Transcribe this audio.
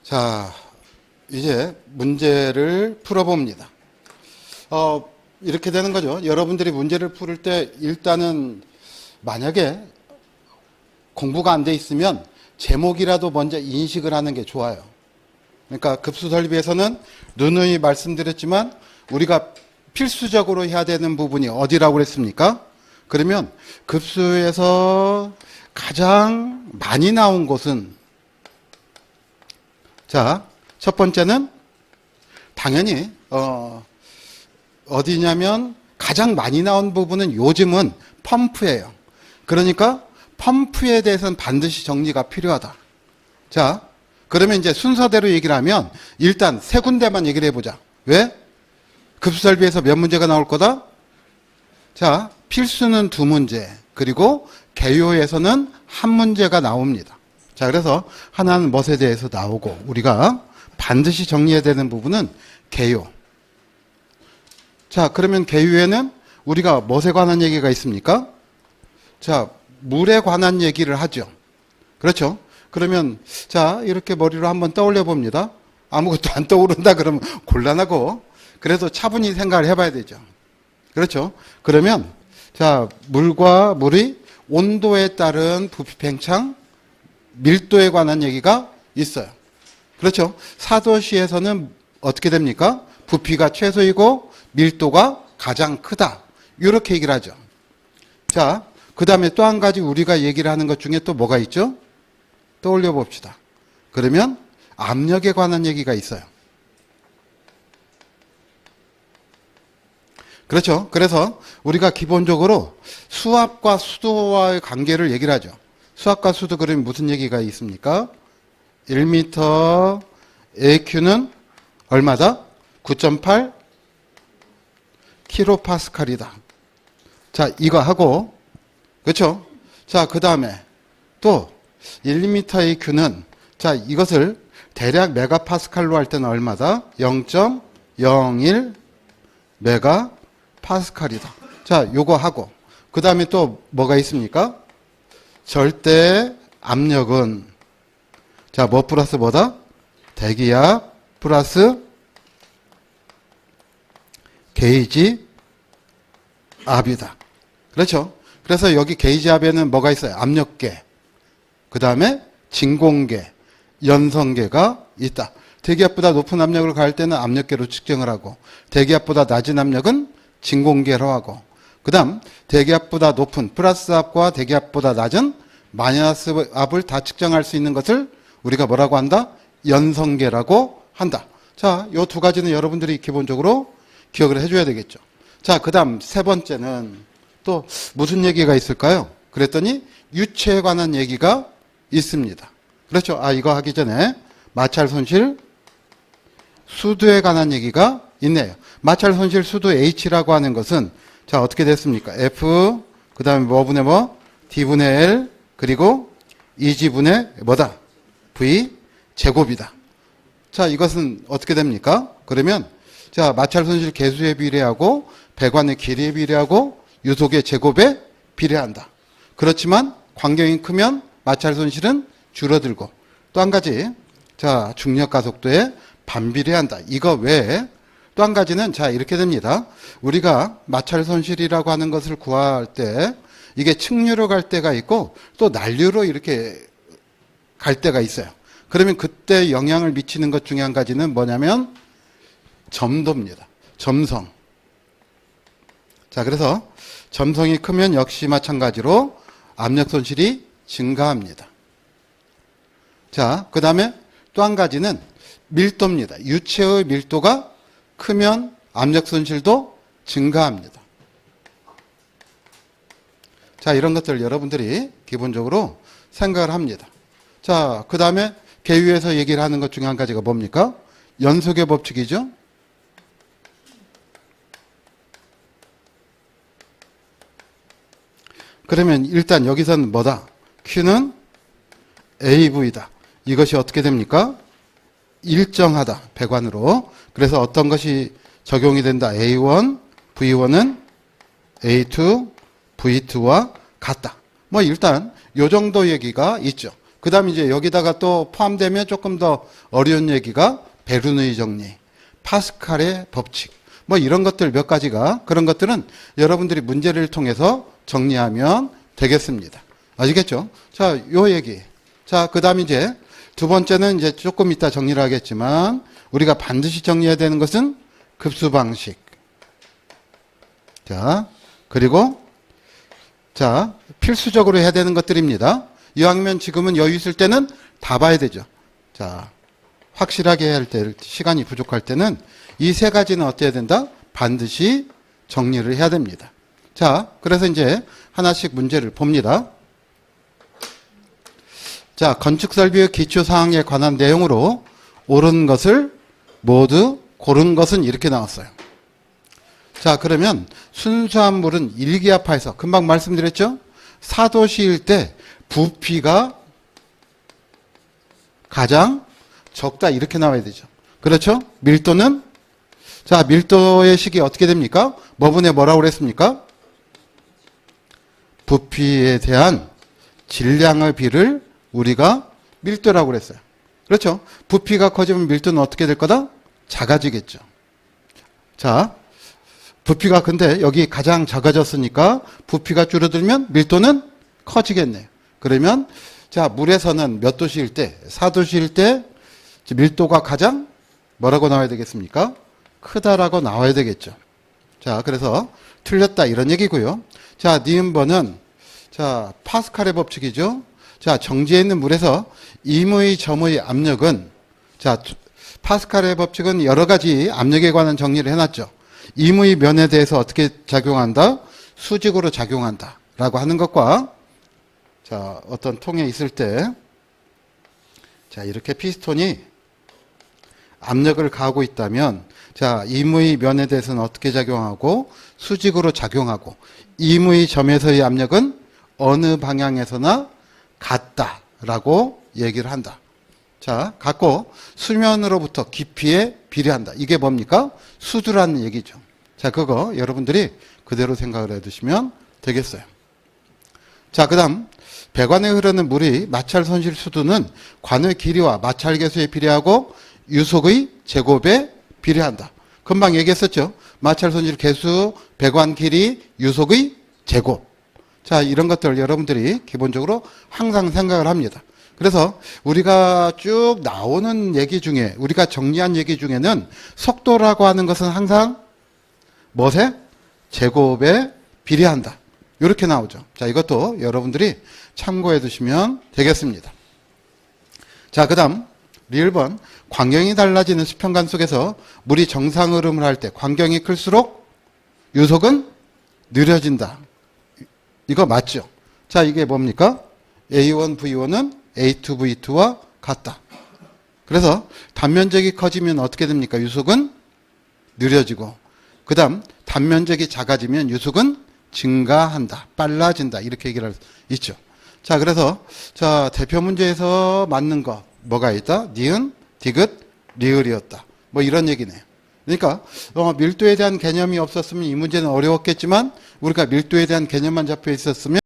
자, 이제 문제를 풀어봅니다. 이렇게 되는 거죠. 여러분들이 문제를 풀 때 일단은 만약에 공부가 안 돼 있으면 제목이라도 먼저 인식을 하는 게 좋아요. 그러니까 급수 설비에서는 누누이 말씀드렸지만 우리가 필수적으로 해야 되는 부분이 어디라고 그랬습니까? 그러면 급수에서 가장 많이 나온 곳은, 자, 첫 번째는 당연히 어디냐면 가장 많이 나온 부분은 요즘은 펌프예요. 그러니까 펌프에 대해서는 반드시 정리가 필요하다. 자, 그러면 이제 순서대로 얘기를 하면 일단 세 군데만 얘기를 해보자. 왜? 급수설비에서 몇 문제가 나올 거다? 자, 필수는 2문제, 그리고 개요에서는 1문제가 나옵니다. 자, 그래서 하나는 멋에 대해서 나오고 우리가 반드시 정리해야 되는 부분은 개요. 자, 그러면 개요에는 우리가 멋에 관한 얘기가 있습니까? 자, 물에 관한 얘기를 하죠. 그렇죠? 그러면 자, 이렇게 머리로 한번 떠올려 봅니다. 아무것도 안 떠오른다 그러면 곤란하고, 그래서 차분히 생각을 해봐야 되죠. 그렇죠? 그러면 자, 물과 물의 온도에 따른 부피 팽창, 밀도에 관한 얘기가 있어요. 그렇죠? 사도시에서는 어떻게 됩니까? 부피가 최소이고 밀도가 가장 크다. 이렇게 얘기를 하죠. 자, 그 다음에 또 한 가지 우리가 얘기를 하는 것 중에 또 뭐가 있죠? 떠올려 봅시다. 그러면 압력에 관한 얘기가 있어요. 그렇죠? 그래서 우리가 기본적으로 수압과 수도와의 관계를 얘기를 하죠. 수압과 수도, 그러면 무슨 얘기가 있습니까? 1m AQ는 얼마다? 9.8 킬로파스칼이다. 자, 이거 하고, 그렇죠? 자, 그 다음에 또 1m AQ는, 자, 이것을 대략 메가파스칼로 할 때는 얼마다? 0.01 메가파스칼이다. 자, 요거 하고, 그 다음에 또 뭐가 있습니까? 절대 압력은, 자, 뭐 플러스 뭐다? 대기압 플러스 게이지 압이다. 그렇죠? 그래서 여기 게이지 압에는 뭐가 있어요? 압력계, 그 다음에 진공계, 연성계가 있다. 대기압보다 높은 압력을 가할 때는 압력계로 측정을 하고, 대기압보다 낮은 압력은 진공계로 하고, 그 다음 대기압보다 높은 플러스 압과 대기압보다 낮은 마이너스 압을 다 측정할 수 있는 것을 우리가 뭐라고 한다? 연성계라고 한다. 자, 요 두 가지는 여러분들이 기본적으로 기억을 해줘야 되겠죠. 자, 그 다음 세 번째는 또 무슨 얘기가 있을까요? 그랬더니 유체에 관한 얘기가 있습니다. 그렇죠? 아, 이거 하기 전에 마찰 손실 수도에 관한 얘기가 있네요. 마찰 손실 수도 H라고 하는 것은, 자, 어떻게 됐습니까? F, 그 다음에 뭐분의 뭐? D분의 L, 그리고 2G분의 뭐다? V 제곱이다. 자, 이것은 어떻게 됩니까? 그러면 자, 마찰 손실 계수에 비례하고 배관의 길이에 비례하고 유속의 제곱에 비례한다. 그렇지만 광경이 크면 마찰 손실은 줄어들고, 또 한 가지, 자, 중력 가속도에 반비례한다. 이거 외에 또 한 가지는, 자, 이렇게 됩니다. 우리가 마찰 손실이라고 하는 것을 구할 때 이게 측류로 갈 때가 있고 또 난류로 이렇게 갈 때가 있어요. 그러면 그때 영향을 미치는 것 중에 한 가지는 뭐냐면 점도입니다. 점성. 자, 그래서 점성이 크면 역시 마찬가지로 압력 손실이 증가합니다. 자, 그 다음에 또 한 가지는 밀도입니다. 유체의 밀도가 크면 압력 손실도 증가합니다. 자, 이런 것들 여러분들이 기본적으로 생각을 합니다. 자, 그 다음에 개유에서 얘기를 하는 것 중에 한 가지가 뭡니까? 연속의 법칙이죠. 그러면 일단 여기서는 뭐다? Q는 AV다. 이것이 어떻게 됩니까? 일정하다. 배관으로. 그래서 어떤 것이 적용이 된다? A1, V1은 A2, V2와 같다. 뭐 일단 요 정도 얘기가 있죠. 그 다음에 이제 여기다가 또 포함되면 조금 더 어려운 얘기가 베르누이 정리, 파스칼의 법칙, 뭐 이런 것들 몇 가지가, 그런 것들은 여러분들이 문제를 통해서 정리하면 되겠습니다. 아시겠죠? 자, 요 얘기. 자, 그 다음 이제 두 번째는 이제 조금 이따 정리를 하겠지만, 우리가 반드시 정리해야 되는 것은 급수 방식. 자, 그리고 자, 필수적으로 해야 되는 것들입니다. 이왕이면 지금은 여유 있을 때는 다 봐야 되죠. 자, 확실하게 해야 할 때, 시간이 부족할 때는 이 세 가지는 어때야 된다? 반드시 정리를 해야 됩니다. 자, 그래서 이제 하나씩 문제를 봅니다. 자, 건축설비의 기초사항에 관한 내용으로 옳은 것을 모두 고른 것은 이렇게 나왔어요. 자, 그러면 순수한 물은 일기압하에서 금방 말씀드렸죠? 4도씨일 때 부피가 가장 적다 이렇게 나와야 되죠. 그렇죠? 밀도는 자, 밀도의 식이 어떻게 됩니까? 뭐분의 뭐라고 그랬습니까? 부피에 대한 질량의 비를 우리가 밀도라고 그랬어요. 그렇죠? 부피가 커지면 밀도는 어떻게 될 거다? 작아지겠죠. 자, 부피가 근데 여기 가장 작아졌으니까 부피가 줄어들면 밀도는 커지겠네요. 그러면 자, 물에서는 몇 도씨일 때? 4도씨일 때 밀도가 가장 뭐라고 나와야 되겠습니까? 크다라고 나와야 되겠죠. 자, 그래서 틀렸다 이런 얘기고요. 자, 니은번은 자, 파스칼의 법칙이죠. 자, 정지해 있는 물에서 임의 점의 압력은 자, 파스칼의 법칙은 여러 가지 압력에 관한 정리를 해놨죠. 임의 면에 대해서 어떻게 작용한다? 수직으로 작용한다. 라고 하는 것과 자, 어떤 통에 있을 때 자, 이렇게 피스톤이 압력을 가하고 있다면 자, 임의 면에 대해서는 어떻게 작용하고 수직으로 작용하고 임의 점에서의 압력은 어느 방향에서나 같다라고 얘기를 한다. 자, 같고 수면으로부터 깊이에 비례한다. 이게 뭡니까? 수두라는 얘기죠. 자, 그거 여러분들이 그대로 생각을 해두시면 되겠어요. 자, 그 다음 배관에 흐르는 물이 마찰 손실 수두는 관의 길이와 마찰 개수에 비례하고 유속의 제곱에 비례한다. 금방 얘기했었죠. 마찰 손실 개수, 배관 길이, 유속의 제곱. 자, 이런 것들 여러분들이 기본적으로 항상 생각을 합니다. 그래서 우리가 쭉 나오는 얘기 중에 우리가 정리한 얘기 중에는 속도라고 하는 것은 항상 무엇에? 제곱에 비례한다. 이렇게 나오죠. 자, 이것도 여러분들이 참고해 두시면 되겠습니다. 자, 그 다음 리을번 광경이 달라지는 수평관 속에서 물이 정상 흐름을 할 때 광경이 클수록 유속은 느려진다. 이거 맞죠? 자, 이게 뭡니까? A1, V1은 A2, V2와 같다. 그래서 단면적이 커지면 어떻게 됩니까? 유속은 느려지고 그 다음 단면적이 작아지면 유속은 증가한다. 빨라진다. 이렇게 얘기를 할 수 있죠. 자, 그래서 자, 대표 문제에서 맞는 거 뭐가 있다? 니은, 디귿, 리을이었다. 뭐 이런 얘기네요. 그러니까 밀도에 대한 개념이 없었으면 이 문제는 어려웠겠지만 우리가 밀도에 대한 개념만 잡혀 있었으면